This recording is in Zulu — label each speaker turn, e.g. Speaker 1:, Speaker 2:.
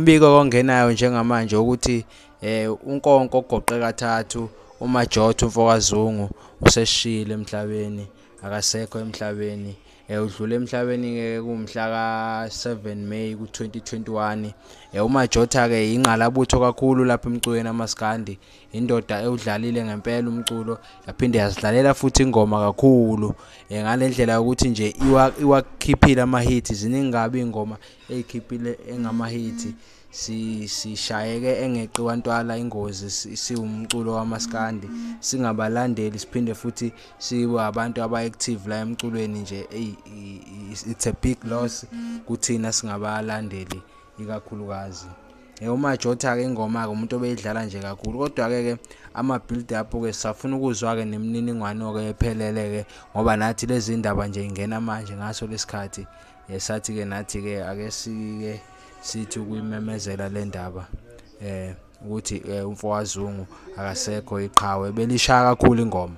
Speaker 1: umbiko ongenayo njengamanje ukuthi uNkonko ogoqe kathathu uMajotha uMfokazungu useshile emhlabeni, akasekho emhlabeni. Udlule emhlabeni ke kumhla ka7 May ku2021. uMajotha ke ingqalabutho kakhulu lapha emculweni amaskandi, indoda ewudlalile ngempela umculo, yaphinde yasidlalela futhi ingoma kakhulu. Ngalendlela ukuthi nje iwakhiphile ama-hits, ziningi kabi ingoma ezikhiphile engama-hits. Sishayeke engeqiwa ntwala ingozi, siwumculo wamaskandi, singabalandeli siphinde futhi sibe abantu aba-active la emculweni nje. It's a big loss kuthina singabalandeli ikakhulukazi. uMajotha ke ingoma ke umuntu obeyidlala nje kakhulu, kodwa ke ama build up ke safuna ukuzwa ke nemininingwane ke ephelele ke, ngoba nathi lezi ndaba nje ingena manje ngaso lesikhathi. Sathi ke nathi ke ake sithi ukuyimemezela le ndaba ukuthi uMfowazungu akasekho, iqhawe belishaya kakhulu ingoma.